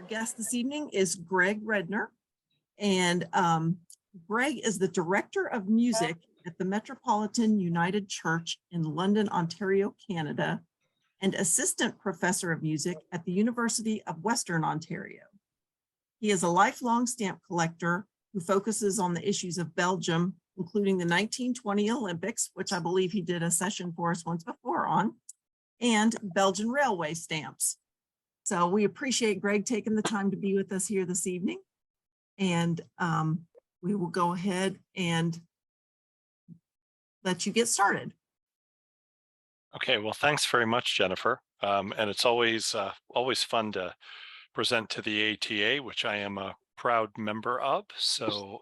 guest this evening is Gregg Redner, and Gregg is the Director of Music at the Metropolitan United Church in London, Ontario, Canada, and Assistant Professor of Music at the University of Western Ontario. He is a lifelong stamp collector who focuses on the issues of Belgium, including the 1920 Olympics, which I believe he did a session for us once before on, and Belgian railway stamps. So we appreciate Gregg taking the time to be with us here this evening. And we will go ahead and let you get started. Okay, well, thanks very much, Jennifer. And it's always fun to present to the ATA, which I am a proud member of. So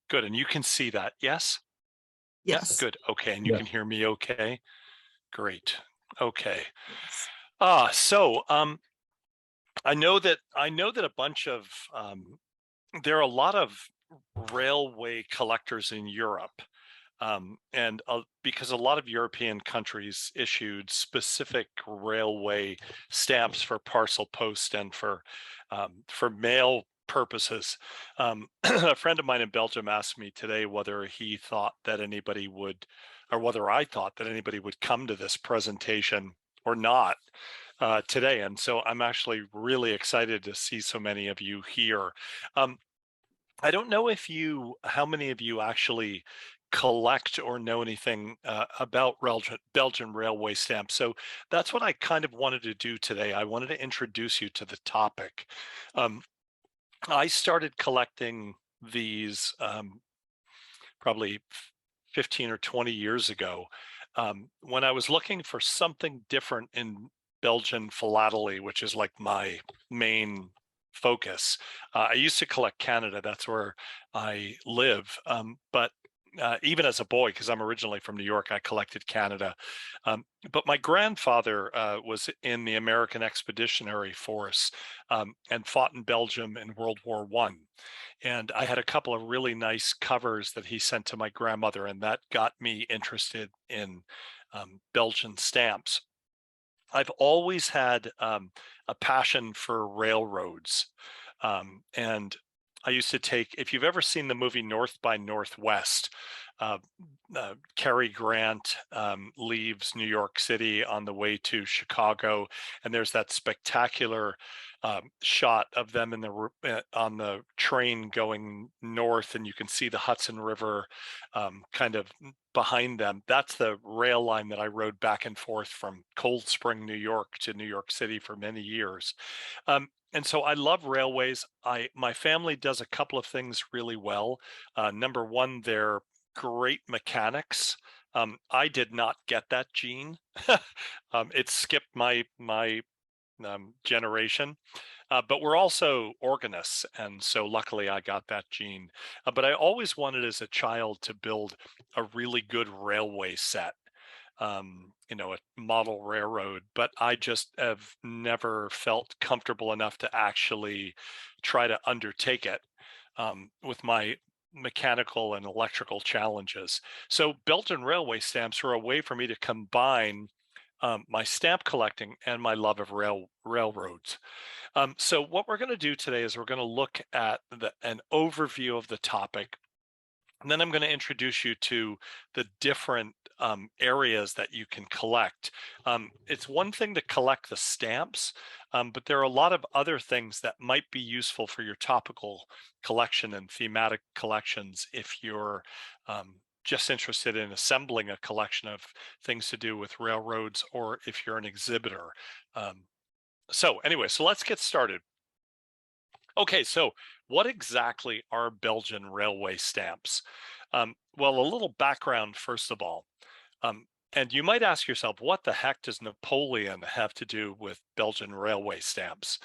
good. And you can see that, yes? Yes. Yeah, good. Okay. And you can hear me okay? Great. Okay. Yes. I know that a bunch of there are a lot of railway collectors in Europe. Because a lot of European countries issued specific railway stamps for parcel post and for mail purposes. A friend of mine in Belgium asked me today whether he thought that anybody would, or whether I thought that anybody would come to this presentation or not today. And so I'm actually really excited to see so many of you here. I don't know how many of you actually collect or know anything about Belgian railway stamps. So that's what I kind of wanted to do today. I wanted to introduce you to the topic. I started collecting these probably 15 or 20 years ago when I was looking for something different in Belgian philately, which is like my main focus. I used to collect Canada. That's where I live. But even as a boy, because I'm originally from New York, I collected Canada. But my grandfather was in the American Expeditionary Force and fought in Belgium in World War I. And I had a couple of really nice covers that he sent to my grandmother, and that got me interested in Belgian stamps. I've always had a passion for railroads. And I used to take, if you've ever seen the movie North by Northwest, Cary Grant leaves New York City on the way to Chicago, and there's that spectacular shot of them on the train going north, and you can see the Hudson River kind of behind them. That's the rail line that I rode back and forth from Cold Spring, New York to New York City for many years. And so I love railways. My family does a couple of things really well. Number one, they're great mechanics. I did not get that gene. It skipped my generation. But we're also organists, and so luckily I got that gene. But I always wanted as a child to build a really good railway set, a model railroad, but I just have never felt comfortable enough to actually try to undertake it with my mechanical and electrical challenges. So Belgian railway stamps are a way for me to combine my stamp collecting and my love of railroads. So what we're going to do today is we're going to look at an overview of the topic, and then I'm going to introduce you to the different areas that you can collect. It's one thing to collect the stamps, but there are a lot of other things that might be useful for your topical collection and thematic collections if you're just interested in assembling a collection of things to do with railroads, or if you're an exhibitor. So let's get started. Okay, so what exactly are Belgian railway stamps? Well, a little background, first of all. And you might ask yourself, what the heck does Napoleon have to do with Belgian railway stamps?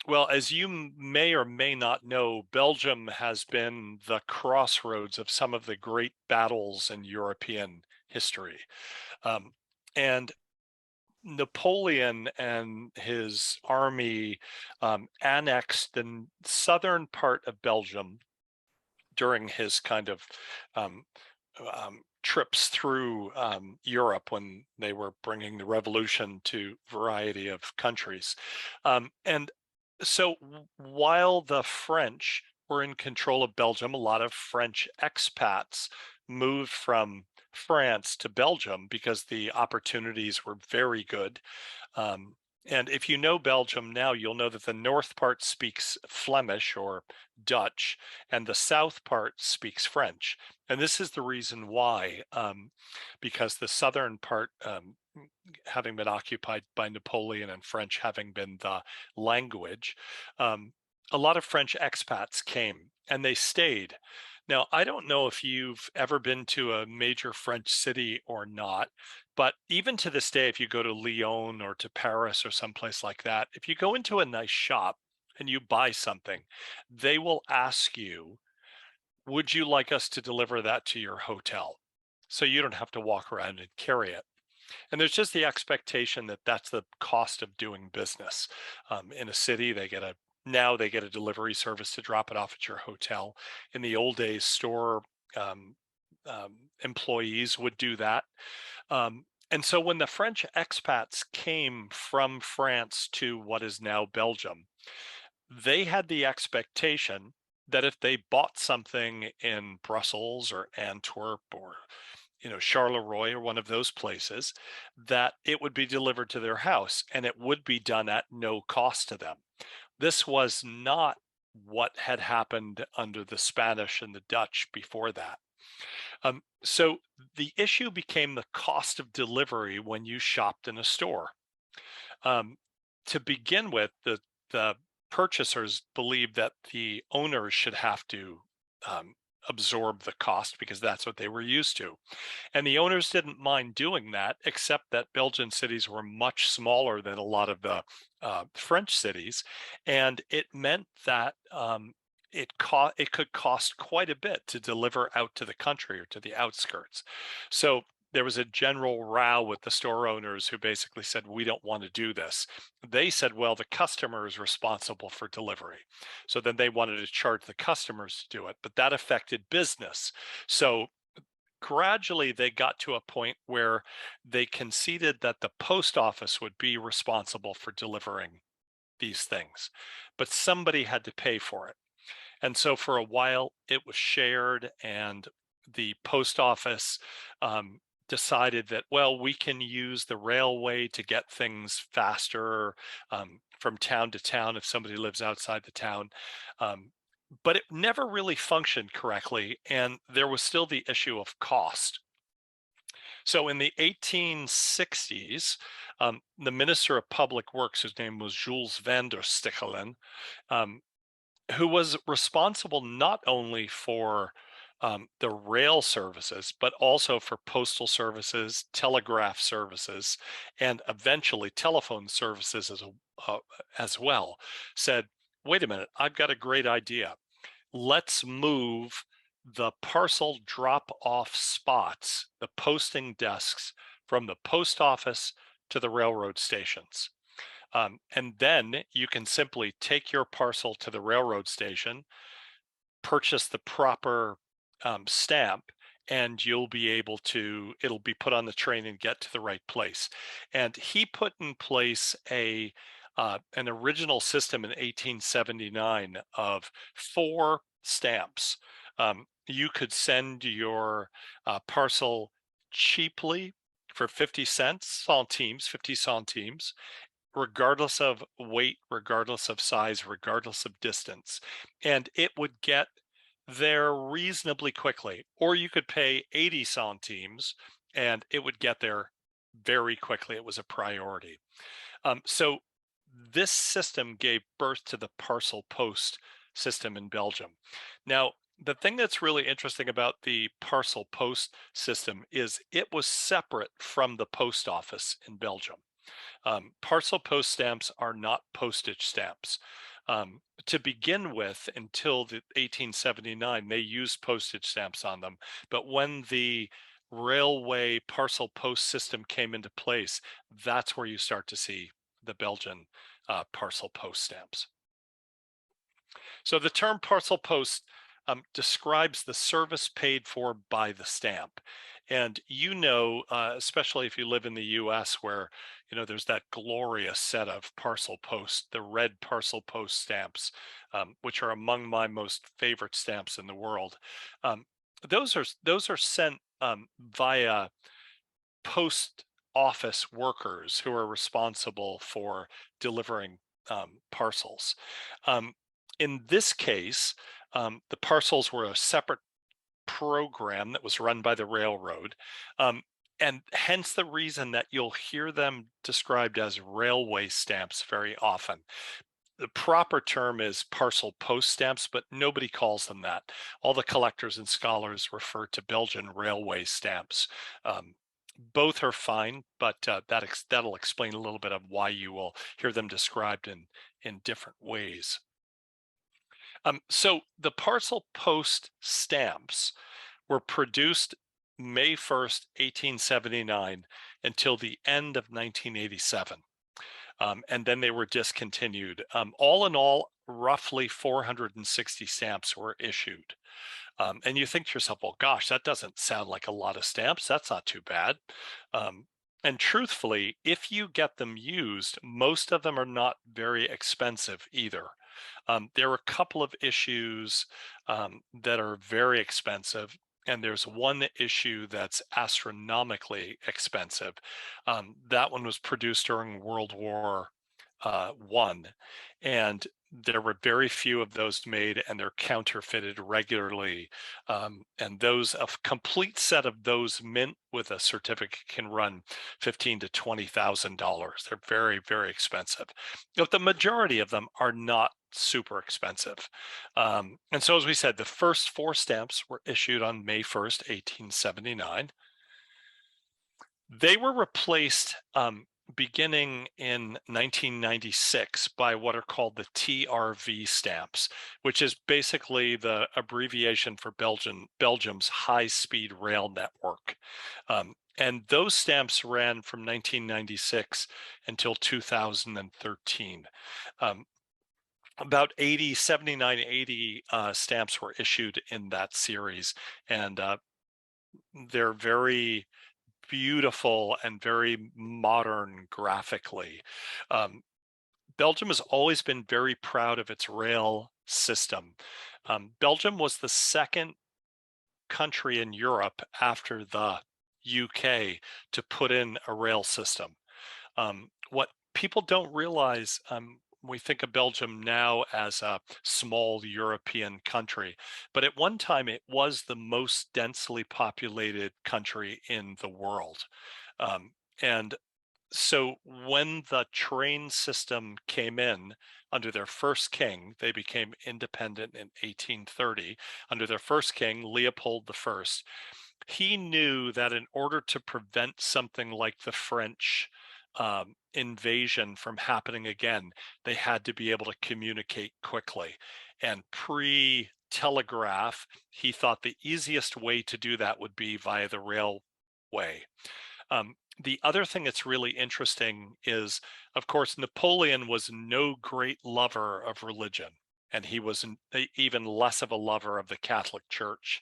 Well, as you may or may not know, Belgium has been the crossroads of some of the great battles in European history. And Napoleon and his army annexed the southern part of Belgium during his kind of trips through Europe when they were bringing the revolution to a variety of countries. And so while the French were in control of Belgium, a lot of French expats moved from France to Belgium because the opportunities were very good. Um, and if you know Belgium now, you'll know that the north part speaks Flemish or Dutch, and the south part speaks French. And this is the reason why, because the southern part, having been occupied by Napoleon and French having been the language, um, a lot of French expats came and they stayed. Now, I don't know if you've ever been to a major French city or not, but even to this day, if you go to Lyon or to Paris or someplace like that, if you go into a nice shop and you buy something, they will ask you, would you like us to deliver that to your hotel? So you don't have to walk around and carry it. And there's just the expectation that that's the cost of doing business. In a city, now they get a delivery service to drop it off at your hotel. In the old days, store um, employees would do that. And so when the French expats came from France to what is now Belgium, they had the expectation that if they bought something in Brussels or Antwerp or Charleroi or one of those places, that it would be delivered to their house and it would be done at no cost to them. This was not what had happened under the Spanish and the Dutch before that. So the issue became the cost of delivery when you shopped in a store. Um, to begin with, the purchasers believed that the owners should have to absorb the cost because that's what they were used to. And the owners didn't mind doing that, except that Belgian cities were much smaller than a lot of the French cities. And it meant that it could cost quite a bit to deliver out to the country or to the outskirts. So there was a general row with the store owners who basically said, we don't want to do this. They said, well, the customer is responsible for delivery. So then they wanted to charge the customers to do it, but that affected business. So gradually they got to a point where they conceded that the post office would be responsible for delivering these things, but somebody had to pay for it. And so for a while it was shared, and the post office decided that, well, we can use the railway to get things faster from town to town if somebody lives outside the town. But it never really functioned correctly, and there was still the issue of cost. So in the 1860s, the Minister of Public Works, whose name was Jules van der Stichelen, who was responsible not only for the rail services, but also for postal services, telegraph services, and eventually telephone services as well, said, wait a minute, I've got a great idea. Let's move the parcel drop-off spots, the posting desks, from the post office to the railroad stations. And then you can simply take your parcel to the railroad station, purchase the proper stamp, and you'll be able to, it'll be put on the train and get to the right place. And he put in place an original system in 1879 of 4 stamps. You could send your parcel cheaply for 50 centimes, 50 centimes, regardless of weight, regardless of size, regardless of distance. And it would get there reasonably quickly. Or you could pay 80 centimes and it would get there very quickly. It was a priority. So this system gave birth to the parcel post system in Belgium. Now, the thing that's really interesting about the parcel post system is it was separate from the post office in Belgium. Parcel post stamps are not postage stamps. To begin with, until the 1879, they used postage stamps on them. But when the railway parcel post system came into place, that's where you start to see the Belgian parcel post stamps. So the term parcel post describes the service paid for by the stamp. And especially if you live in the US where, there's that glorious set of parcel post, the red parcel post stamps, which are among my most favorite stamps in the world. Um, those are sent via post office workers who are responsible for delivering parcels. Um, in this case, the parcels were a separate program that was run by the railroad. Um, and hence the reason that you'll hear them described as railway stamps very often. The proper term is parcel post stamps, but nobody calls them that. All the collectors and scholars refer to Belgian railway stamps. Both are fine, but that'll explain a little bit of why you will hear them described in different ways. So the parcel post stamps were produced May 1st, 1879 until the end of 1987. And then they were discontinued. All in all, roughly 460 stamps were issued. And you think to yourself, well, gosh, that doesn't sound like a lot of stamps. That's not too bad. And truthfully, if you get them used, most of them are not very expensive either. There are a couple of issues that are very expensive, and there's one issue that's astronomically expensive. That one was produced during World War I, and there were very few of those made, and they're counterfeited regularly. And a complete set of those mint with a certificate can run $15,000 to $20,000. They're very, very expensive. But the majority of them are not super expensive. And so, as we said, the first 4 stamps were issued on May 1st, 1879. They were replaced beginning in 1996 by what are called the TRV stamps, which is basically the abbreviation for Belgium's high-speed rail network. And those stamps ran from 1996 until 2013. About 79, 80 stamps were issued in that series, and they're very beautiful and very modern graphically. Belgium has always been very proud of its rail system. Belgium was the second country in Europe after the UK to put in a rail system. What people don't realize, we think of Belgium now as a small European country, but at one time it was the most densely populated country in the world. And so when the train system came in under their first king, they became independent in 1830. Under their first king, Leopold I, he knew that in order to prevent something like the French invasion from happening again, they had to be able to communicate quickly. And pre-telegraph, he thought the easiest way to do that would be via the railway. The other thing that's really interesting is, of course, Napoleon was no great lover of religion, and he was even less of a lover of the Catholic Church.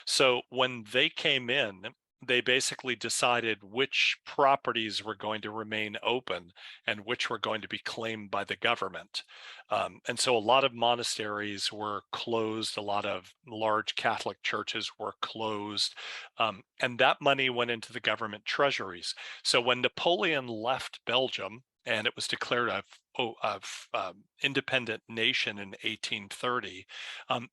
So when they came in, they basically decided which properties were going to remain open and which were going to be claimed by the government. And so a lot of monasteries were closed, a lot of large Catholic churches were closed, and that money went into the government treasuries. So when Napoleon left Belgium and it was declared a independent nation in 1830,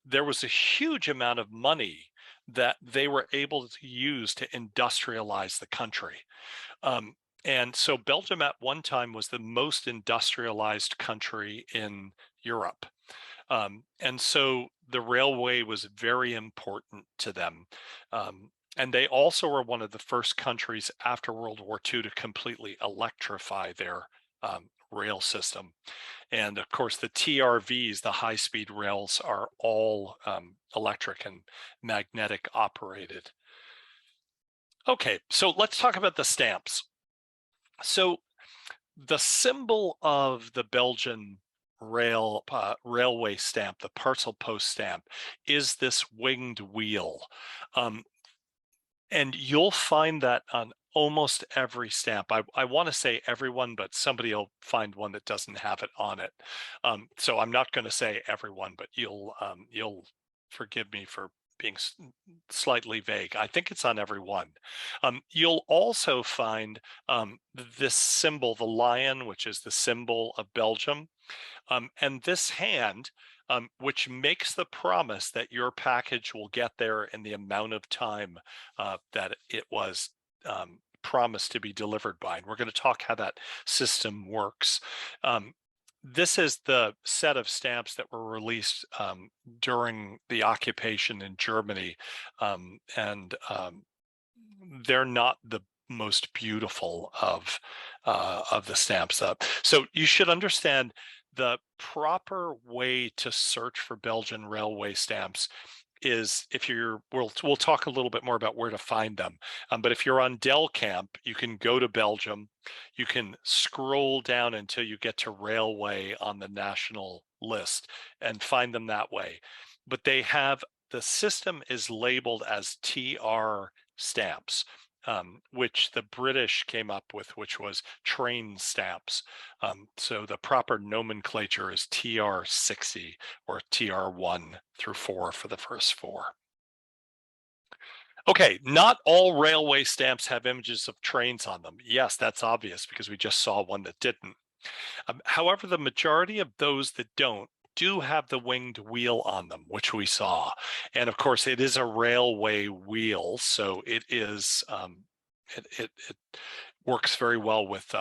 there was a huge amount of money that they were able to use to industrialize the country. And so Belgium at one time was the most industrialized country in Europe. And so the railway was very important to them. And they also were one of the first countries after World War II to completely electrify their rail system. And of course, the TRVs, the high-speed rails, are all electric and magnetic operated. Okay, so let's talk about the stamps. So the symbol of the Belgian railway stamp, the parcel post stamp, is this winged wheel. And you'll find that on almost every stamp. I want to say everyone, but somebody will find one that doesn't have it on it. So I'm not going to say everyone, but you'll forgive me for being slightly vague. I think it's on every one. You'll also find this symbol, the lion, which is the symbol of Belgium. And this hand, which makes the promise that your package will get there in the amount of time that it was promised to be delivered by. And we're going to talk how that system works. This is the set of stamps that were released during the occupation in Germany. And they're not the most beautiful of the stamps up. So you should understand the proper way to search for Belgian railway stamps is if we'll talk a little bit more about where to find them. But if you're on Del Camp, you can go to Belgium, you can scroll down until you get to railway on the national list and find them that way. But the system is labeled as TR stamps. Which the British came up with, which was train stamps. So the proper nomenclature is TR60 or TR1 through 4 for the first 4. Okay, not all railway stamps have images of trains on them. Yes, that's obvious because we just saw one that didn't. However, the majority of those that don't do have the winged wheel on them, which we saw. And of course, it is a railway wheel, so it is it works very well with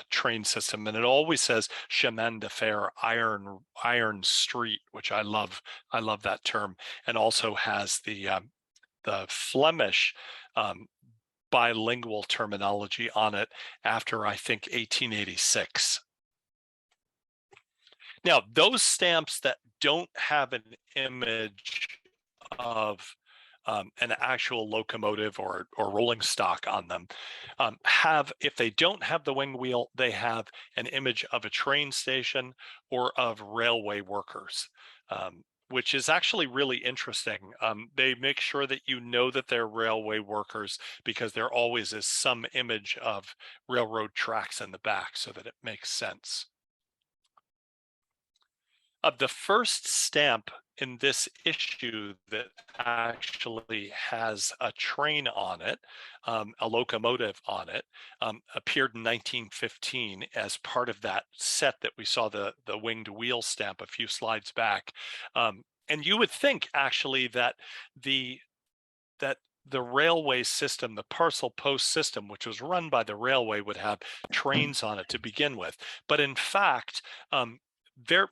train system, and it always says chemin de fer, iron street, which I love that term, and also has the Flemish bilingual terminology on it after I think 1886. Now, those stamps that don't have an image of an actual locomotive or rolling stock on them if they don't have the wing wheel, they have an image of a train station or of railway workers, which is actually really interesting. They make sure that you know that they're railway workers because there always is some image of railroad tracks in the back so that it makes sense. The first stamp in this issue that actually has a train on it, a locomotive on it, appeared in 1915 as part of that set that we saw the winged wheel stamp a few slides back. And you would think actually that the railway system, the parcel post system, which was run by the railway, would have trains on it to begin with. But in fact,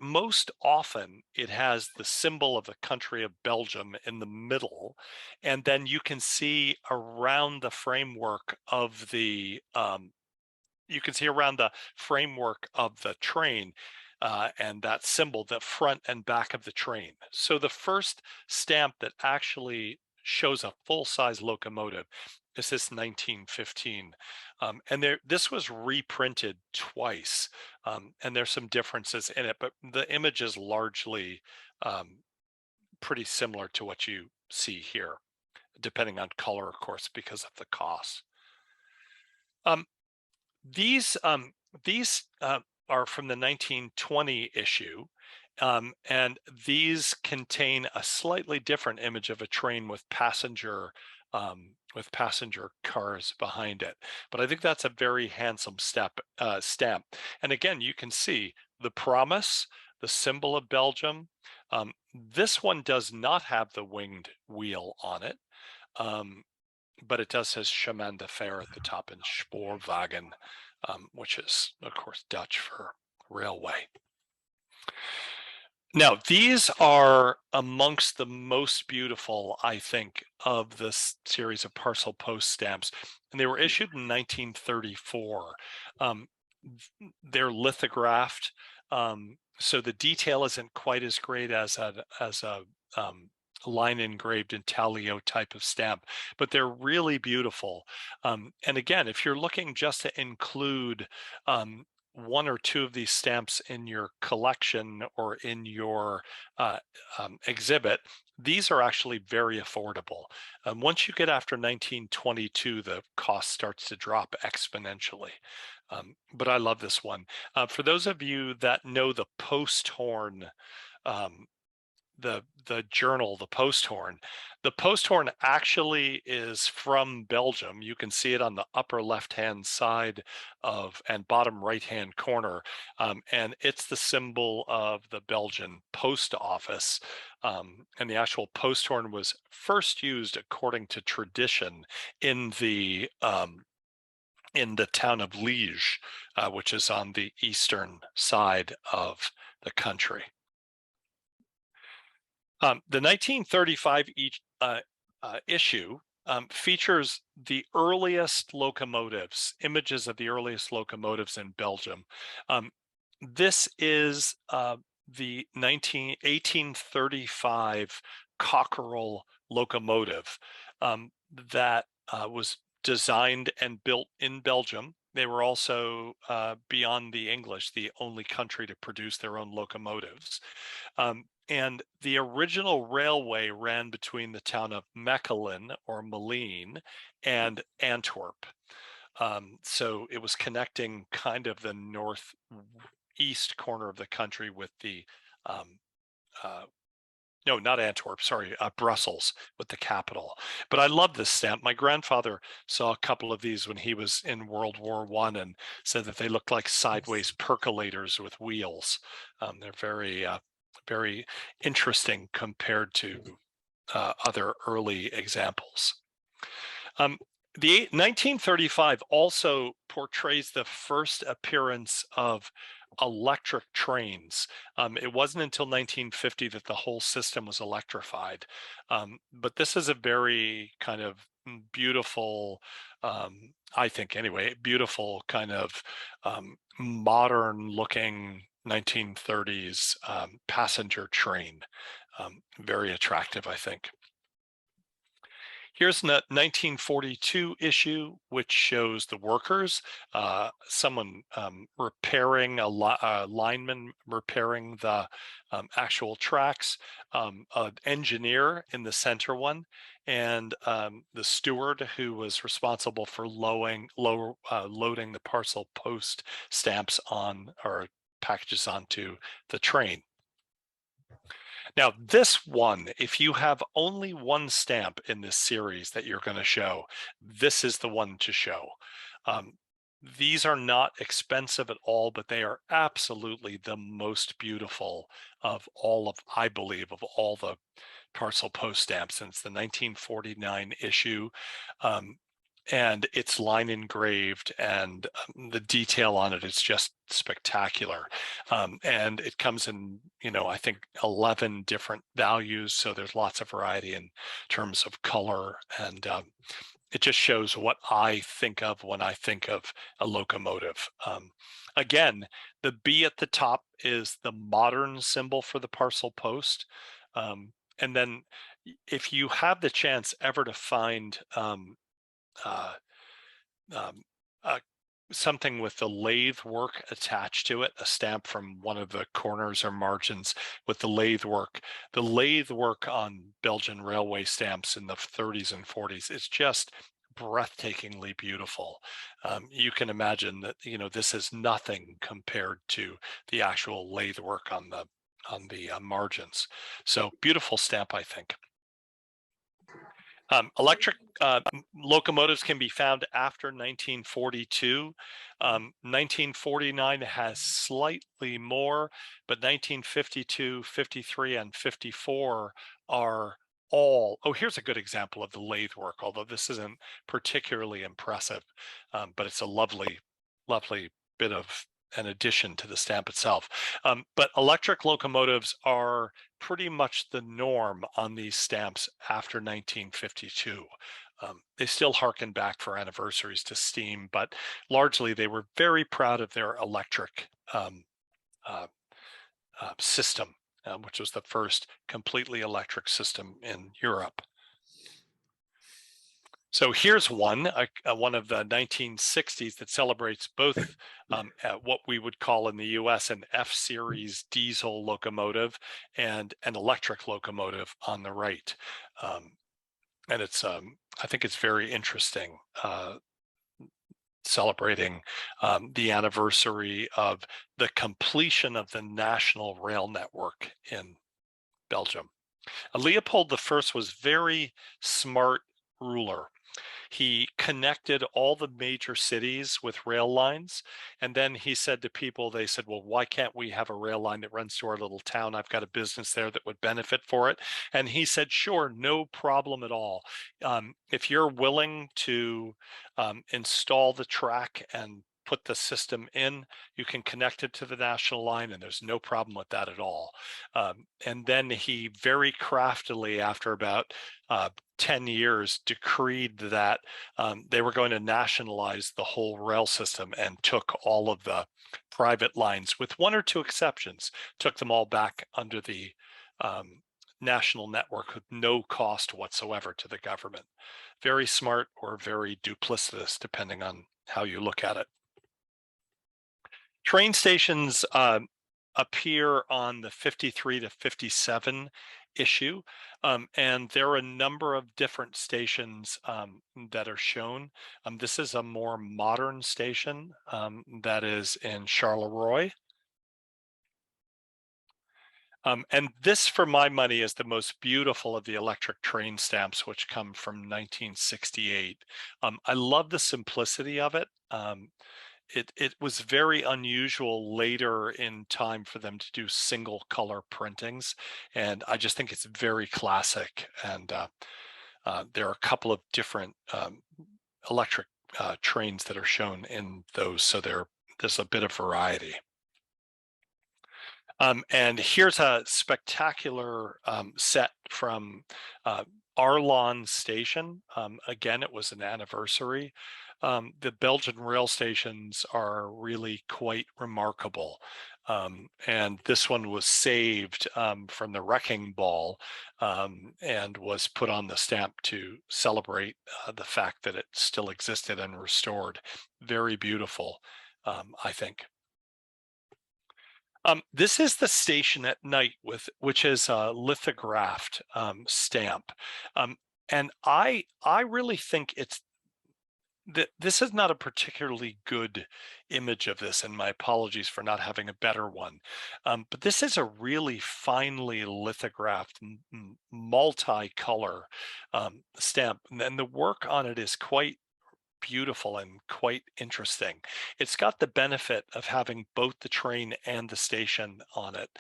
most often it has the symbol of the country of Belgium in the middle, and then you can see around the framework of the train and that symbol, the front and back of the train. So the first stamp that actually shows a full-size locomotive is this 1915, and this was reprinted twice, and there's some differences in it, but the image is largely pretty similar to what you see here, depending on color, of course, because of the cost. These are from the 1920 issue, and these contain a slightly different image of a train with passenger cars behind it. But I think that's a very handsome stamp. And again, you can see the promise, the symbol of Belgium. This one does not have the winged wheel on it, but it does have chemin de fer at the top and Spoorwagen, which is, of course, Dutch for railway. Now, these are amongst the most beautiful, I think, of this series of parcel post stamps, and they were issued in 1934. They're lithographed, so the detail isn't quite as great as a line engraved intaglio type of stamp, but they're really beautiful. And again, if you're looking just to include one or two of these stamps in your collection or in your exhibit, these are actually very affordable. Once you get after 1922, the cost starts to drop exponentially. But I love this one. For those of you that know the post horn, um, the journal, the post horn. The post horn actually is from Belgium. You can see it on the upper left-hand side of and bottom right-hand corner, and it's the symbol of the Belgian post office. And the actual post horn was first used, according to tradition, in the town of Liège, which is on the eastern side of the country. The 1935 issue features the earliest locomotives, images of the earliest locomotives in Belgium. This is the 1835 Cockerel locomotive that was designed and built in Belgium. They were also, beyond the English, the only country to produce their own locomotives. And the original railway ran between the town of Mechelen or Malines and Antwerp. So it was connecting kind of the northeast corner of the country with the, no, not Antwerp, sorry, Brussels with the capital. But I love this stamp. My grandfather saw a couple of these when he was in World War I and said that they looked like sideways percolators with wheels. They're very interesting compared to other early examples. The 1935 also portrays the first appearance of electric trains. It wasn't until 1950 that the whole system was electrified. But this is a very kind of beautiful, I think anyway, beautiful kind of modern looking 1930s passenger train. Very attractive, I think. Here's a 1942 issue, which shows the workers, someone repairing, a lineman repairing the actual tracks, an engineer in the center one, and the steward who was responsible for loading the parcel post stamps on or packages onto the train. Now, this one, if you have only one stamp in this series that you're going to show, this is the one to show. These are not expensive at all, but they are absolutely the most beautiful of all of, I believe, of all the parcel post stamps since the 1949 issue. And it's line engraved, and the detail on it is just spectacular. And it comes in, I think 11 different values. So there's lots of variety in terms of color, and it just shows what I think of when I think of a locomotive. Again, the B at the top is the modern symbol for the parcel post. And then if you have the chance ever to find uh, something with the lathe work attached to it, a stamp from one of the corners or margins with the lathe work. The lathe work on Belgian railway stamps in the 30s and 40s is just breathtakingly beautiful. You can imagine that, this is nothing compared to the actual lathe work on the margins. So beautiful stamp, I think. Electric locomotives can be found after 1942. 1949 has slightly more, but 1952, 53, and 54 are all, oh, here's a good example of the lathe work, although this isn't particularly impressive, but it's a lovely, lovely bit of an addition to the stamp itself. But electric locomotives are pretty much the norm on these stamps after 1952. They still harken back for anniversaries to steam, but largely they were very proud of their electric system, which was the first completely electric system in Europe. So here's one of the 1960s that celebrates both what we would call in the US an F-series diesel locomotive and an electric locomotive on the right. And it's, I think it's very interesting, celebrating the anniversary of the completion of the national rail network in Belgium. Leopold I was very smart ruler. He connected all the major cities with rail lines. And then he said to people, they said, well, why can't we have a rail line that runs to our little town? I've got a business there that would benefit for it. And he said, sure, no problem at all. If you're willing to install the track and put the system in, you can connect it to the national line, and there's no problem with that at all. And then he very craftily, after about 10 years, decreed that they were going to nationalize the whole rail system and took all of the private lines, with one or two exceptions, took them all back under the national network with no cost whatsoever to the government. Very smart or very duplicitous, depending on how you look at it. Train stations appear on the 53 to 57 issue, and there are a number of different stations that are shown. This is a more modern station that is in Charleroi. And this, for my money, is the most beautiful of the electric train stamps, which come from 1968. I love the simplicity of it. It was very unusual later in time for them to do single color printings, and I just think it's very classic. And there are a couple of different electric trains that are shown in those, so there's a bit of variety. And here's a spectacular set from Arlon Station. Again, it was an anniversary. The Belgian rail stations are really quite remarkable. And this one was saved from the wrecking ball and was put on the stamp to celebrate the fact that it still existed and restored. Very beautiful, I think. This is the station at night, which is a lithographed stamp. And I really think it's that this is not a particularly good image of this, and my apologies for not having a better one. But this is a really finely lithographed, multi-color stamp, and the work on it is quite beautiful and quite interesting. It's got the benefit of having both the train and the station on it,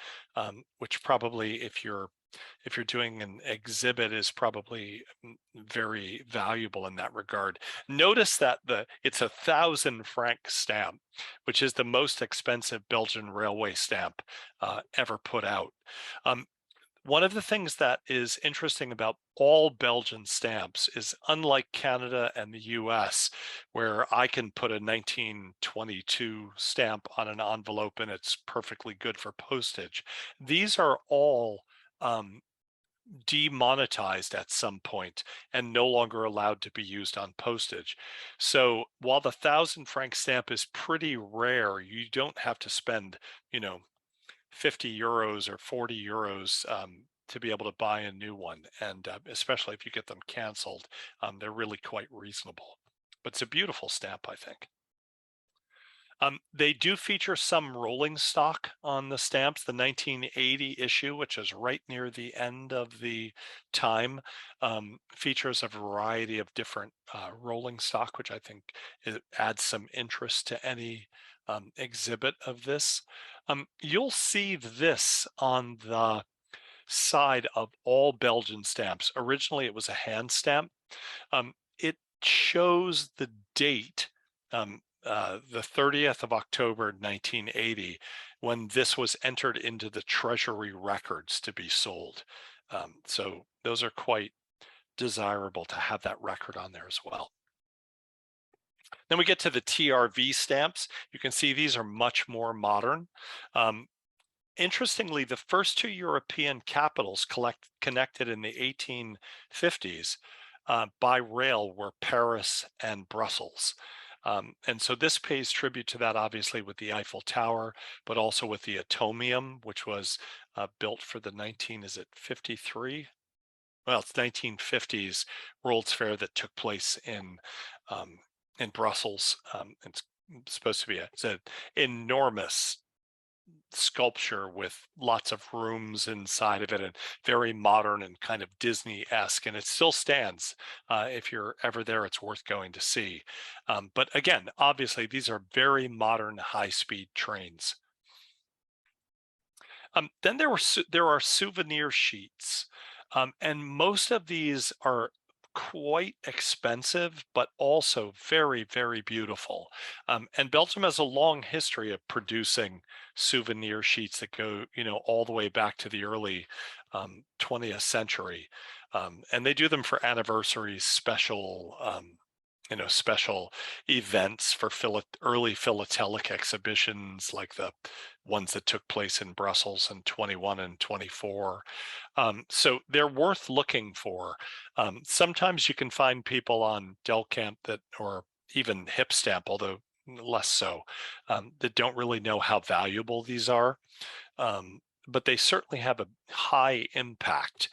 which probably, if you're doing an exhibit, is probably very valuable in that regard. Notice that it's 1,000 franc stamp, which is the most expensive Belgian railway stamp ever put out. One of the things that is interesting about all Belgian stamps is, unlike Canada and the US, where I can put a 1922 stamp on an envelope and it's perfectly good for postage, these are all demonetized at some point and no longer allowed to be used on postage. So while the 1,000 franc stamp is pretty rare, you don't have to spend, 50 euros or 40 euros to be able to buy a new one. And especially if you get them canceled, they're really quite reasonable. But it's a beautiful stamp, I think. They do feature some rolling stock on the stamps. The 1980 issue, which is right near the end of the time, features a variety of different rolling stock, which I think adds some interest to any exhibit of this. You'll see this on the side of all Belgian stamps. Originally, it was a hand stamp. It shows the date, the 30th of October 1980, when this was entered into the Treasury records to be sold. So those are quite desirable to have that record on there as well. Then we get to the TRV stamps. You can see these are much more modern. Interestingly, the first two European capitals connected in the 1850s by rail were Paris and Brussels. And so this pays tribute to that, obviously, with the Eiffel Tower, but also with the Atomium, which was built for the 53? Well, it's 1950s World's Fair that took place in Brussels. It's supposed to be it's an enormous sculpture with lots of rooms inside of it, and very modern and kind of Disney-esque, and it still stands. If you're ever there, it's worth going to see. But again, obviously, these are very modern high-speed trains. Then there are souvenir sheets, and most of these are quite expensive, but also very, very beautiful. And Belgium has a long history of producing souvenir sheets that go, all the way back to the early 20th century. And they do them for anniversaries, special events for early philatelic exhibitions, like the ones that took place in Brussels in 21 and 24. So they're worth looking for. Sometimes you can find people on Delcamp or even Hipstamp, although less so, that don't really know how valuable these are. But they certainly have a high impact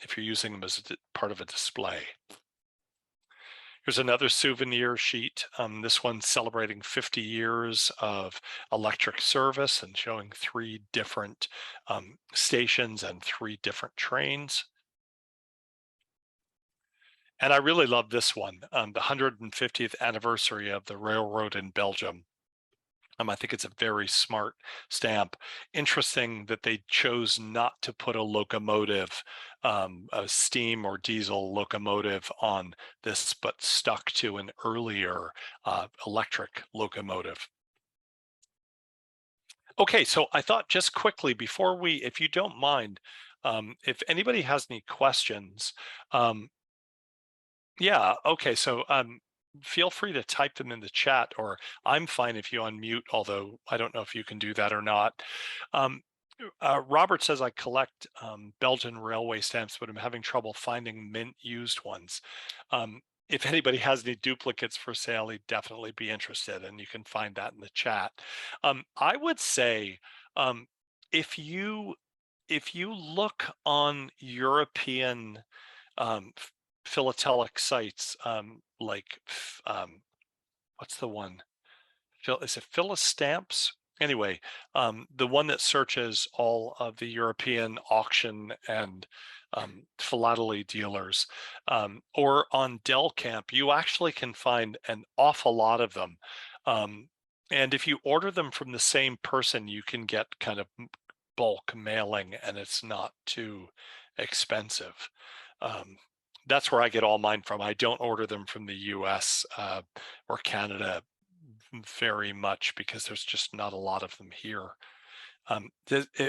if you're using them as part of a display. Here's another souvenir sheet. This one's celebrating 50 years of electric service and showing 3 different stations and 3 different trains. And I really love this one, the 150th anniversary of the railroad in Belgium. I think it's a very smart stamp. Interesting that they chose not to put a locomotive, a steam or diesel locomotive on this, but stuck to an earlier electric locomotive. Okay, so I thought just quickly before if you don't mind, if anybody has any questions, yeah, okay, so feel free to type them in the chat, or I'm fine if you unmute, although I don't know if you can do that or not. Robert says, I collect Belgian railway stamps, but I'm having trouble finding mint used ones. If anybody has any duplicates for sale, he'd definitely be interested, and you can find that in the chat. I would say if you look on European philatelic sites, like what's the one? Is it Philistamps? Anyway, the one that searches all of the European auction and philately dealers, or on Delcamp, you actually can find an awful lot of them. And if you order them from the same person, you can get kind of bulk mailing, and it's not too expensive. That's where I get all mine from. I don't order them from the US or Canada very much, because there's just not a lot of them here.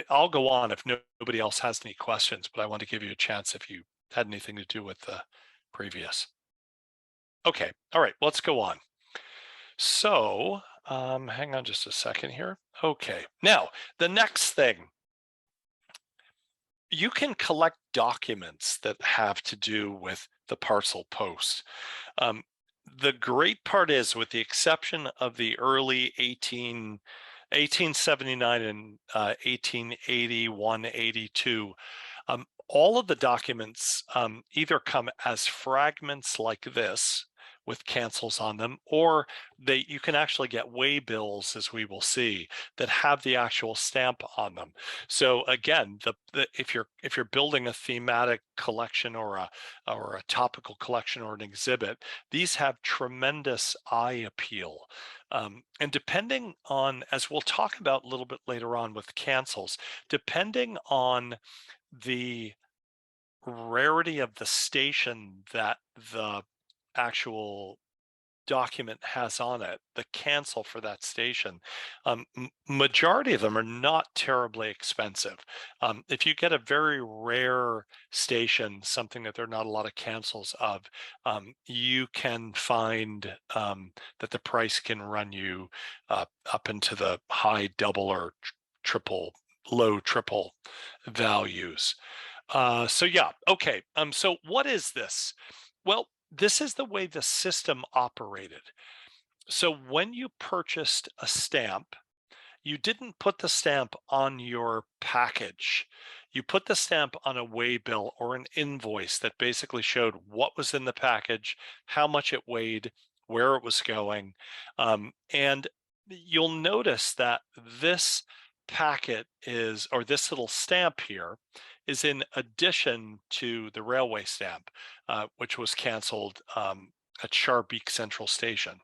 I'll go on if nobody else has any questions, but I want to give you a chance if you had anything to do with the previous. Okay, all right, let's go on. So hang on just a second here. Okay, now the next thing. You can collect documents that have to do with the parcel post. The great part is, with the exception of the early 1879 and 1881, 82, all of the documents either come as fragments like this with cancels on them, or you can actually get waybills, as we will see, that have the actual stamp on them. So again, if you're building a thematic collection or a topical collection or an exhibit, these have tremendous eye appeal. And depending on, as we'll talk about a little bit later on with cancels, depending on the rarity of the station that the actual document has on it, the cancel for that station, majority of them are not terribly expensive. If you get a very rare station, something that there are not a lot of cancels of, you can find that the price can run you up into the high double or low triple values. So yeah, okay. So what is this? Well, this is the way the system operated. So when you purchased a stamp, you didn't put the stamp on your package. You put the stamp on a waybill or an invoice that basically showed what was in the package, how much it weighed, where it was going. And you'll notice that this packet is, or this little stamp here, is in addition to the railway stamp, which was canceled at Charbeek Central Station.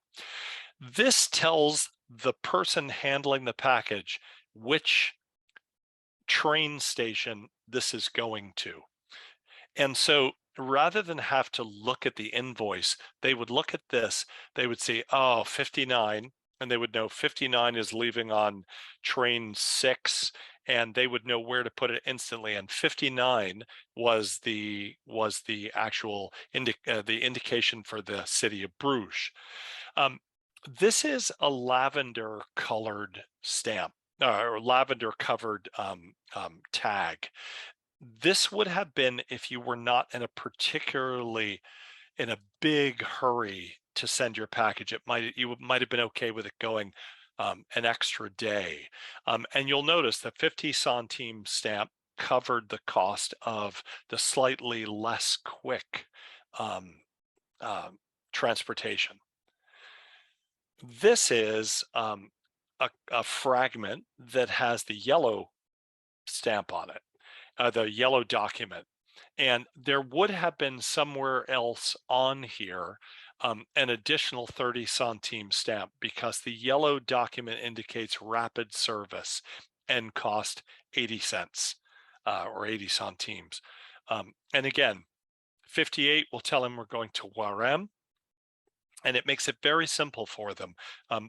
This tells the person handling the package which train station this is going to. And so rather than have to look at the invoice, they would look at this, they would see, oh, 59, and they would know 59 is leaving on train 6, and they would know where to put it instantly. And 59 was the actual the indication for the city of Bruges. This is a lavender colored stamp or lavender covered tag. This would have been if you were not in a particularly in a big hurry to send your package. You might have been okay with it going an extra day. And you'll notice the 50 centime stamp covered the cost of the slightly less quick transportation. This is a fragment that has the yellow stamp on it, the yellow document. And there would have been somewhere else on here an additional 30 centime stamp because the yellow document indicates rapid service and cost 80 cents or 80 centimes. And again, 58 will tell him we're going to Warem, and it makes it very simple for them.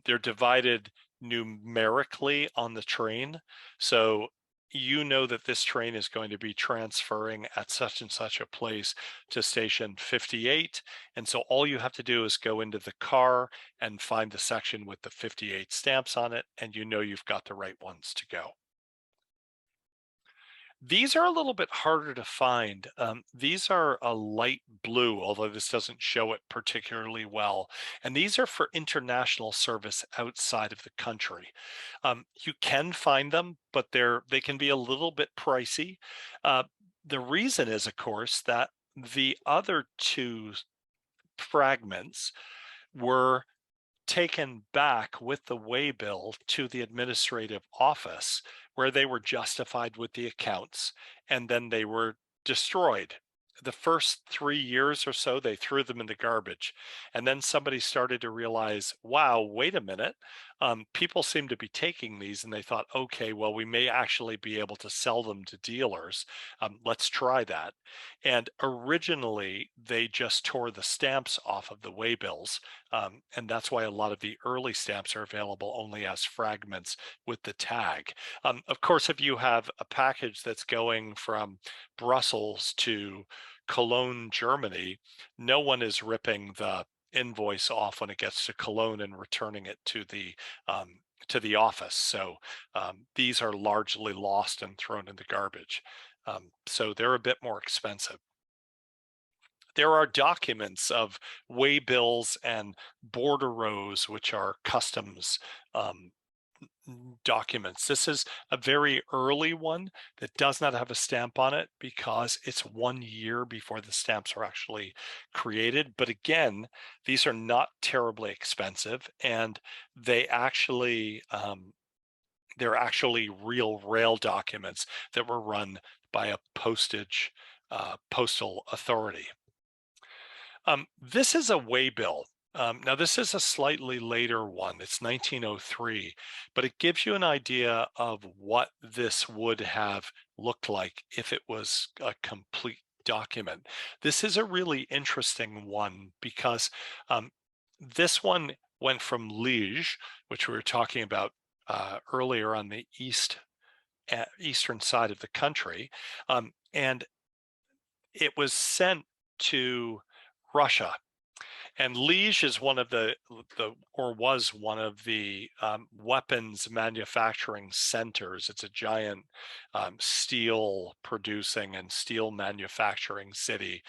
They're divided numerically on the train. So you know that this train is going to be transferring at such and such a place to station 58. And so all you have to do is go into the car and find the section with the 58 stamps on it, and you know you've got the right ones to go. These are a little bit harder to find. These are a light blue, although this doesn't show it particularly well. And these are for international service outside of the country. You can find them, but they can be a little bit pricey. The reason is, of course, that the other two fragments were taken back with the waybill to the administrative office where they were justified with the accounts, and then they were destroyed. The first 3 years or so, they threw them in the garbage. And then somebody started to realize, wow, wait a minute. People seem to be taking these, and they thought, okay, well, we may actually be able to sell them to dealers. Let's try that. And originally, they just tore the stamps off of the waybills. And that's why a lot of the early stamps are available only as fragments with the tag. Of course, if you have a package that's going from Brussels to Cologne, Germany, no one is ripping the invoice off when it gets to Cologne and returning it to the office. So these are largely lost and thrown in the garbage. So they're a bit more expensive. There are documents of waybills and bordereaux, which are customs documents. This is a very early one that does not have a stamp on it because it's 1 year before the stamps are actually created. But again, these are not terribly expensive, and they're actually real rail documents that were run by a postal authority. This is a waybill. Now, this is a slightly later one. It's 1903, but it gives you an idea of what this would have looked like if it was a complete document. This is a really interesting one because this one went from Liège, which we were talking about earlier on the eastern side of the country, and it was sent to Russia. And Liege is one of was one of the weapons manufacturing centers. It's a giant steel producing and steel manufacturing city,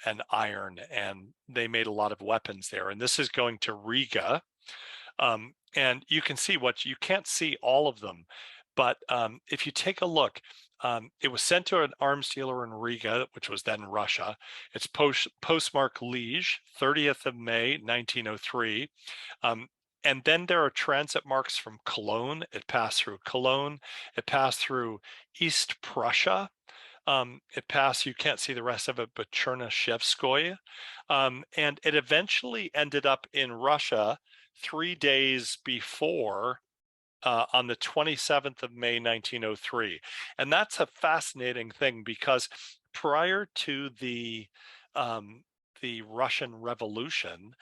and iron, and they made a lot of weapons there. And this is going to Riga. And you can see you can't see all of them, but if you take a look, it was sent to an arms dealer in Riga, which was then Russia. It's postmark Liege, 30th of May, 1903. And then there are transit marks from Cologne. It passed through Cologne. It passed through East Prussia. It passed, you can't see the rest of it, but Chernyshevskoye. And it eventually ended up in Russia 3 days before, on the 27th of May, 1903. And that's a fascinating thing, because prior to the Russian Revolution,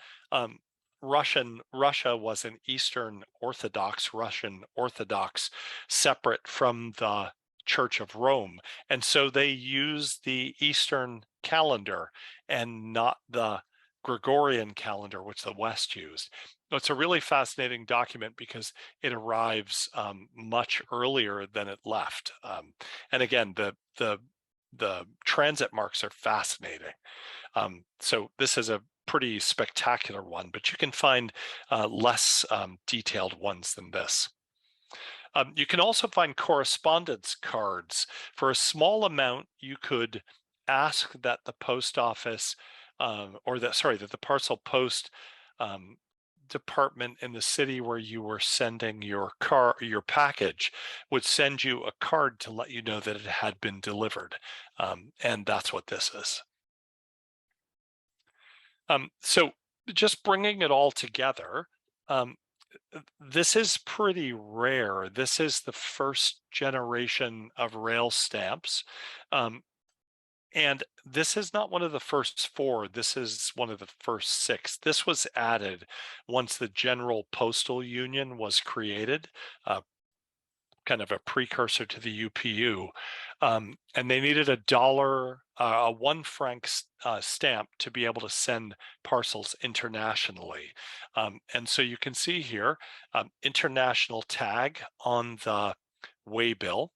Russia was an Eastern Orthodox, Russian Orthodox, separate from the Church of Rome. And so they used the Eastern calendar and not the Gregorian calendar, which the West used. So it's a really fascinating document because it arrives much earlier than it left. And again, the transit marks are fascinating. So this is a pretty spectacular one, but you can find less detailed ones than this. You can also find correspondence cards. For a small amount, you could ask that the post office, that the parcel post department in the city where you were sending your package would send you a card to let you know that it had been delivered. And that's what this is. So just bringing it all together, this is pretty rare. This is the first generation of rail stamps. And this is not one of the first 4. This is one of the first 6. This was added once the General Postal Union was created, kind of a precursor to the UPU. And they needed a 1 franc stamp to be able to send parcels internationally. And so you can see here, international tag on the waybill,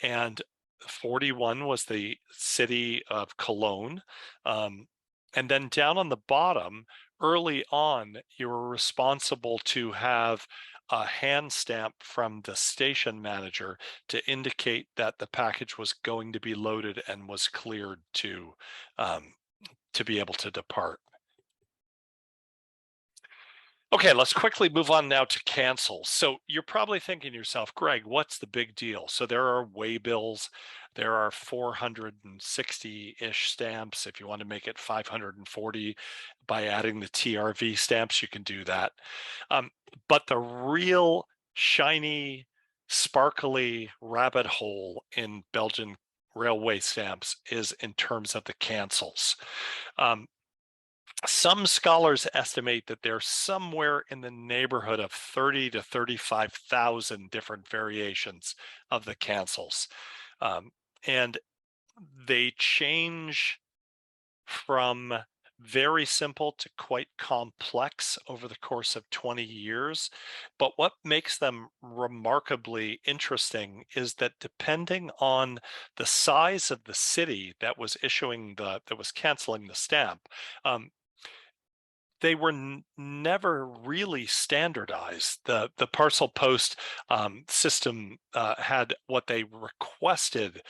and 41 was the city of Cologne. And then down on the bottom, early on, you were responsible to have a hand stamp from the station manager to indicate that the package was going to be loaded and was cleared to be able to depart. Okay, let's quickly move on now to cancels. So you're probably thinking to yourself, Greg, what's the big deal? So there are waybills, there are 460-ish stamps. If you want to make it 540 by adding the TRV stamps, you can do that. But the real shiny, sparkly rabbit hole in Belgian railway stamps is in terms of the cancels. Some scholars estimate that there's somewhere in the neighborhood of 30 to 35,000 different variations of the cancels. And they change from very simple to quite complex over the course of 20 years. But what makes them remarkably interesting is that depending on the size of the city that was canceling the stamp, they were never really standardized. The parcel post system had what they requested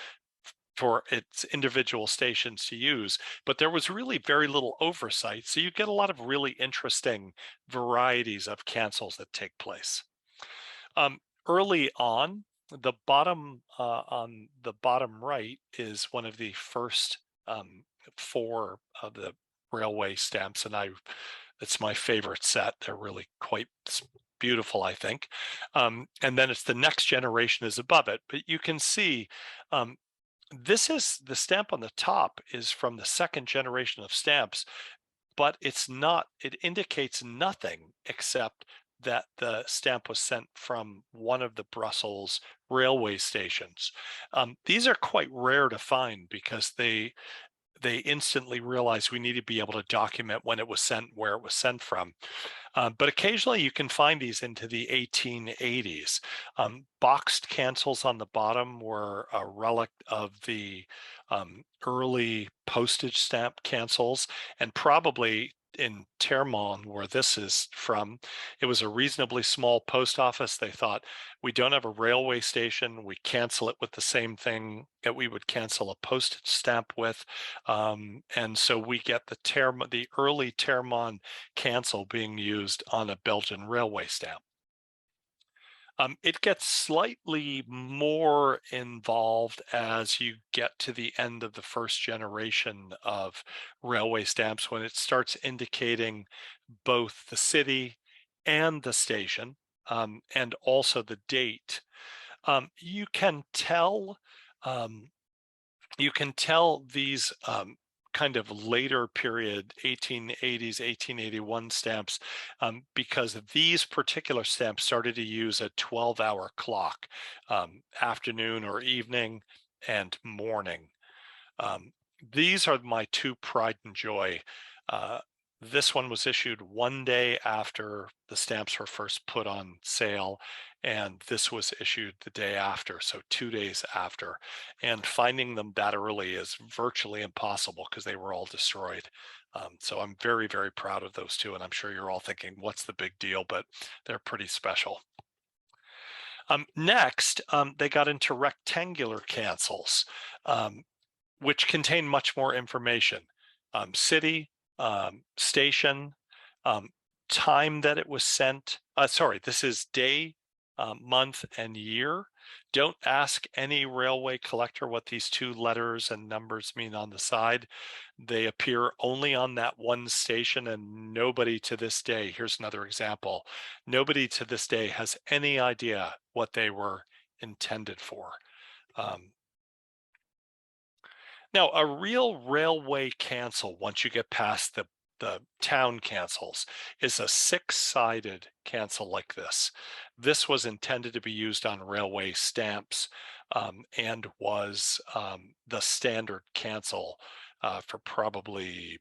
for its individual stations to use, but there was really very little oversight. So you get a lot of really interesting varieties of cancels that take place. Early on the bottom right is one of the first 4 of the railway stamps, and it's my favorite set. They're really quite beautiful, I think. And then it's the next generation is above it, but you can see this is the stamp on the top is from the 2nd generation of stamps, but it indicates nothing except that the stamp was sent from one of the Brussels railway stations. These are quite rare to find because they instantly realized we need to be able to document when it was sent, where it was sent from. But occasionally you can find these into the 1880s. Boxed cancels on the bottom were a relic of the early postage stamp cancels, and probably in Termon, where this is from, it was a reasonably small post office. They thought, we don't have a railway station, we cancel it with the same thing that we would cancel a postage stamp with. And so we get the early Termon cancel being used on a Belgian railway stamp. It gets slightly more involved as you get to the end of the first generation of railway stamps, when it starts indicating both the city and the station, and also the date. You can tell these kind of later period 1880s, 1881 stamps, because these particular stamps started to use a 12-hour clock, afternoon or evening and morning. These are my two pride and joy. This one was issued one day after the stamps were first put on sale, and this was issued the day after, so 2 days after. And finding them that early is virtually impossible because they were all destroyed. So I'm very, very proud of those two, and I'm sure you're all thinking, what's the big deal? But they're pretty special. Next, they got into rectangular cancels, which contain much more information. City, station, time that it was sent. Sorry, this is day, month, and year. Don't ask any railway collector what these two letters and numbers mean on the side. They appear only on that one station, and nobody to this day, here's another example, nobody to this day has any idea what they were intended for. Now, a real railway cancel, once you get past the town cancels, is a six-sided cancel like this. This was intended to be used on railway stamps, and was the standard cancel for probably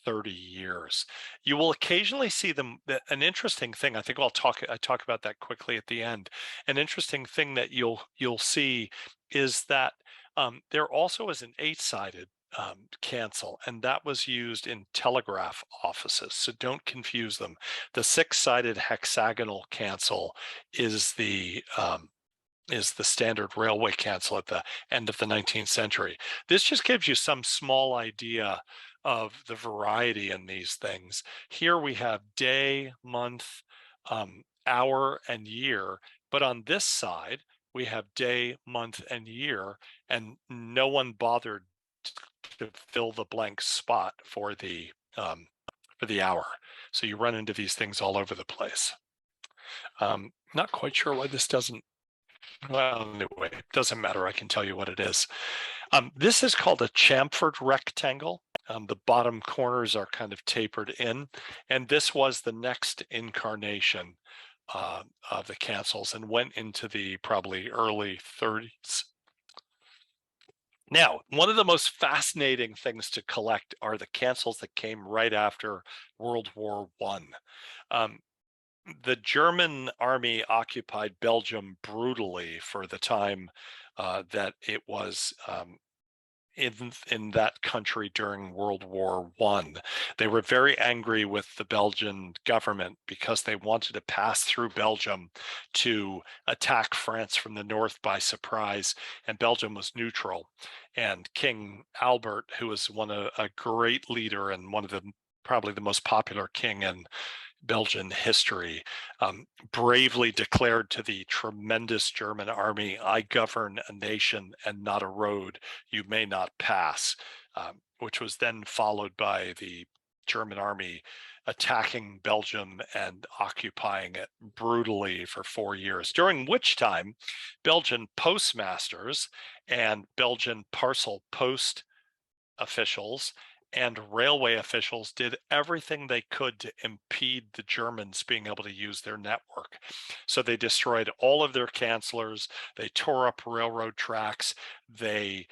30 years. You will occasionally see them. An interesting thing, I think I talk about that quickly at the end. An interesting thing that you'll see is that there also is an 8-sided cancel, and that was used in telegraph offices. So don't confuse them. The 6-sided hexagonal cancel is the standard railway cancel at the end of the 19th century. This just gives you some small idea of the variety in these things. Here we have day, month, hour, and year, but on this side, we have day, month, and year, and no one bothered to fill the blank spot for the hour. So you run into these things all over the place. Not quite sure why this doesn't. Well, anyway, it doesn't matter. I can tell you what it is. This is called a chamfered rectangle. The bottom corners are kind of tapered in, and this was the next incarnation of the cancels and went into the probably early 30s. Now, one of the most fascinating things to collect are the cancels that came right after World War I. The German army occupied Belgium brutally for the time that it was in that country during World War I. They were very angry with the Belgian government because they wanted to pass through Belgium to attack France from the north by surprise, and Belgium was neutral. And King Albert, who was a great leader and one of the probably the most popular king in Belgian history, bravely declared to the tremendous German army, "I govern a nation and not a road. You may not pass," which was then followed by the German army attacking Belgium and occupying it brutally for 4 years, during which time Belgian postmasters and Belgian parcel post officials and railway officials did everything they could to impede the Germans being able to use their network. So they destroyed all of their cancelers, they tore up railroad tracks, they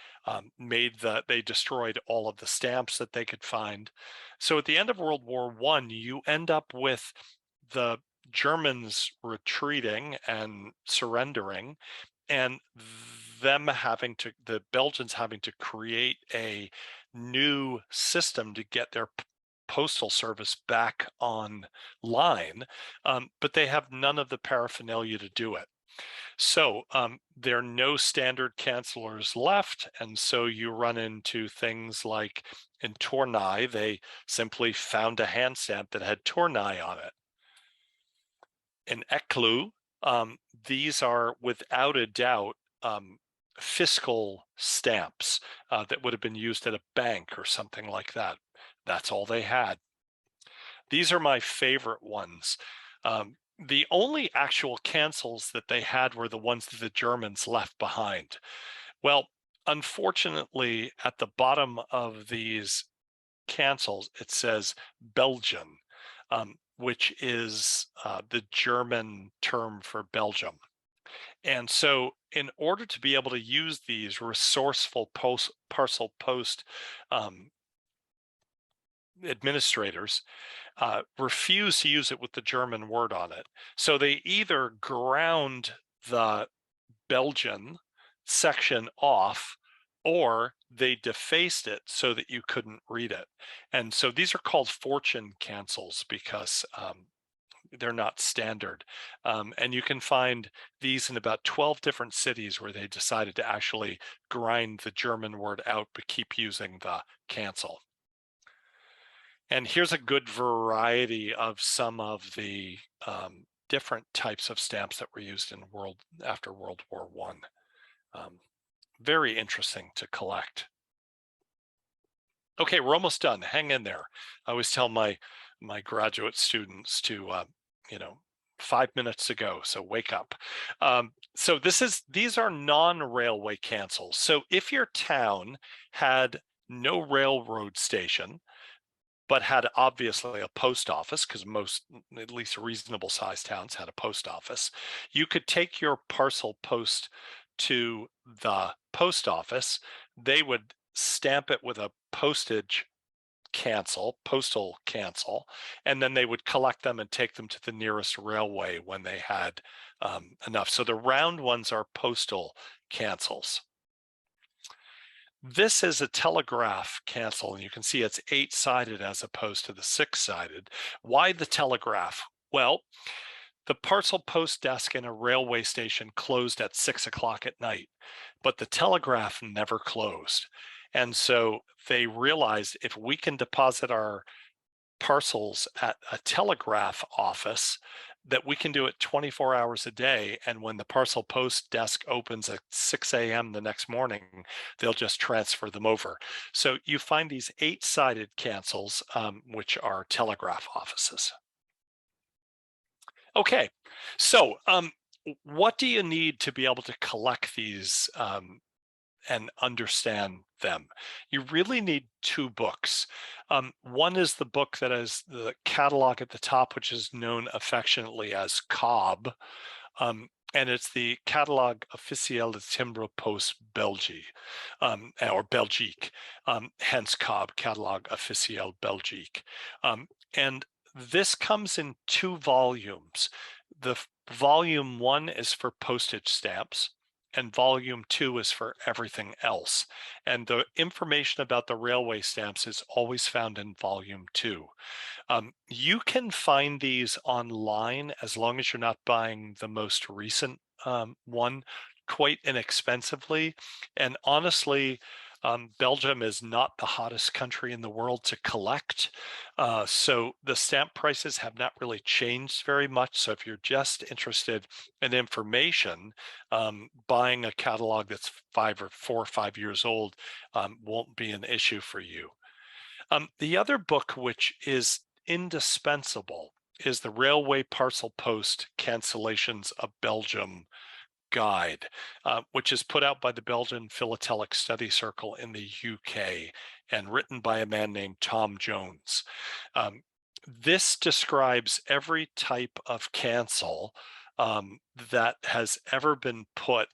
they destroyed all of the stamps that they could find. So at the end of World War I, you end up with the Germans retreating and surrendering, and the Belgians having to create a new system to get their postal service back online, but they have none of the paraphernalia to do it. So there are no standard cancelers left, and so you run into things like in Tournai, they simply found a hand stamp that had Tournai on it. In Ecloo, these are without a doubt fiscal stamps that would have been used at a bank or something like that. That's all they had. These are my favorite ones. The only actual cancels that they had were the ones that the Germans left behind. Well, unfortunately, at the bottom of these cancels, it says Belgian, which is the German term for Belgium. And so in order to be able to use these resourceful parcel post administrators, refuse to use it with the German word on it. So they either ground the Belgian section off, or they defaced it so that you couldn't read it. And so these are called fortune cancels because they're not standard. And you can find these in about 12 different cities where they decided to actually grind the German word out, but keep using the cancel. And here's a good variety of some of the different types of stamps that were used in after World War I. Very interesting to collect. Okay, we're almost done. Hang in there. I always tell my graduate students to, 5 minutes to go, so wake up. So these are non-railway cancels. So if your town had no railroad station, but had obviously a post office, because most, at least reasonable sized towns had a post office, you could take your parcel post to the post office. They would stamp it with a postal cancel, and then they would collect them and take them to the nearest railway when they had enough. So the round ones are postal cancels. This is a telegraph cancel, and you can see it's 8-sided as opposed to the 6-sided. Why the telegraph? Well, the parcel post desk in a railway station closed at 6 o'clock at night, but the telegraph never closed. And so they realized if we can deposit our parcels at a telegraph office, that we can do it 24 hours a day. And when the parcel post desk opens at 6 a.m. the next morning, they'll just transfer them over. So you find these 8-sided cancels, which are telegraph offices. Okay, so what do you need to be able to collect these and understand them? You really need 2 books. One is the book that has the catalog at the top, which is known affectionately as COB, and it's the Catalogue Officiel de Timbre Post Belgique, or Belgique, hence COB, Catalogue Officiel Belgique. And this comes in 2 volumes. The volume 1 is for postage stamps, and volume 2 is for everything else. And the information about the railway stamps is always found in volume 2. You can find these online as long as you're not buying the most recent one quite inexpensively. And honestly, Belgium is not the hottest country in the world to collect. So the stamp prices have not really changed very much. So if you're just interested in information, buying a catalog that's 4 or 5 years old won't be an issue for you. The other book, which is indispensable, is the Railway Parcel Post Cancellations of Belgium guide, which is put out by the Belgian Philatelic Study Circle in the UK and written by a man named Tom Jones. This describes every type of cancel that has ever been put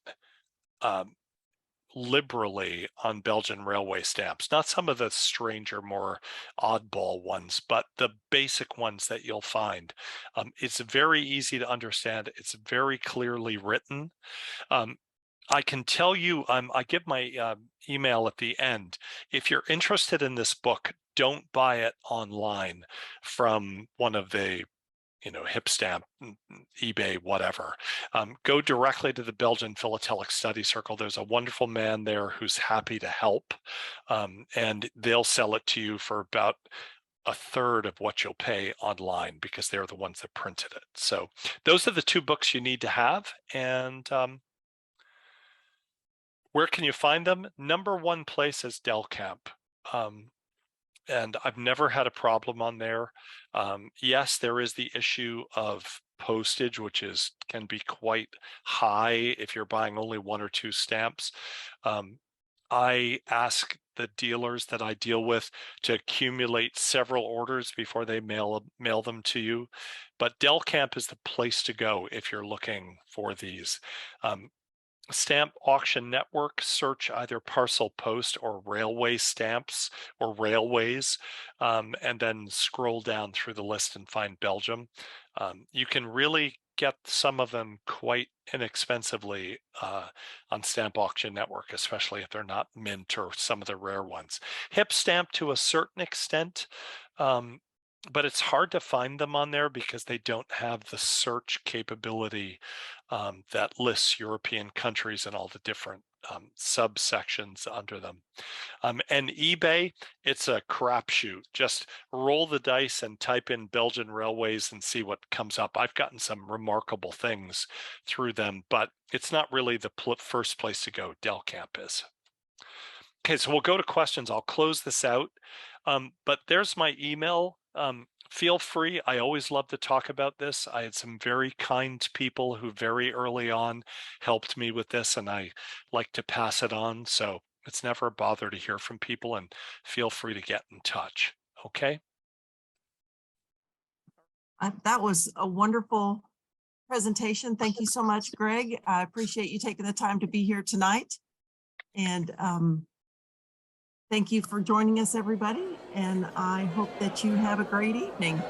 liberally on Belgian railway stamps, not some of the stranger, more oddball ones, but the basic ones that you'll find. It's very easy to understand. It's very clearly written. I can tell you, I give my email at the end. If you're interested in this book, don't buy it online from one of the Hipstamp, eBay, whatever. Go directly to the Belgian Philatelic Study Circle. There's a wonderful man there who's happy to help, and they'll sell it to you for about a third of what you'll pay online because they're the ones that printed it. So those are the two books you need to have. And where can you find them? Number one place is Delcamp. And I've never had a problem on there. Yes, there is the issue of postage, which can be quite high if you're buying only one or two stamps. I ask the dealers that I deal with to accumulate several orders before they mail them to you. But Delcamp is the place to go if you're looking for these. Stamp Auction Network, search either parcel post or railway stamps or railways, and then scroll down through the list and find Belgium. You can really get some of them quite inexpensively on Stamp Auction Network, especially if they're not mint or some of the rare ones. Hipstamp to a certain extent, but it's hard to find them on there because they don't have the search capability that lists European countries and all the different subsections under them. And eBay, it's a crapshoot. Just roll the dice and type in Belgian railways and see what comes up. I've gotten some remarkable things through them, but it's not really the first place to go. Delcamp is. Okay, so we'll go to questions. I'll close this out, but there's my email. Feel free. I always love to talk about this. I had some very kind people who very early on helped me with this, and I like to pass it on. So it's never a bother to hear from people, and feel free to get in touch. Okay. That was a wonderful presentation. Thank you so much, Greg. I appreciate you taking the time to be here tonight. And thank you for joining us, everybody. And I hope that you have a great evening.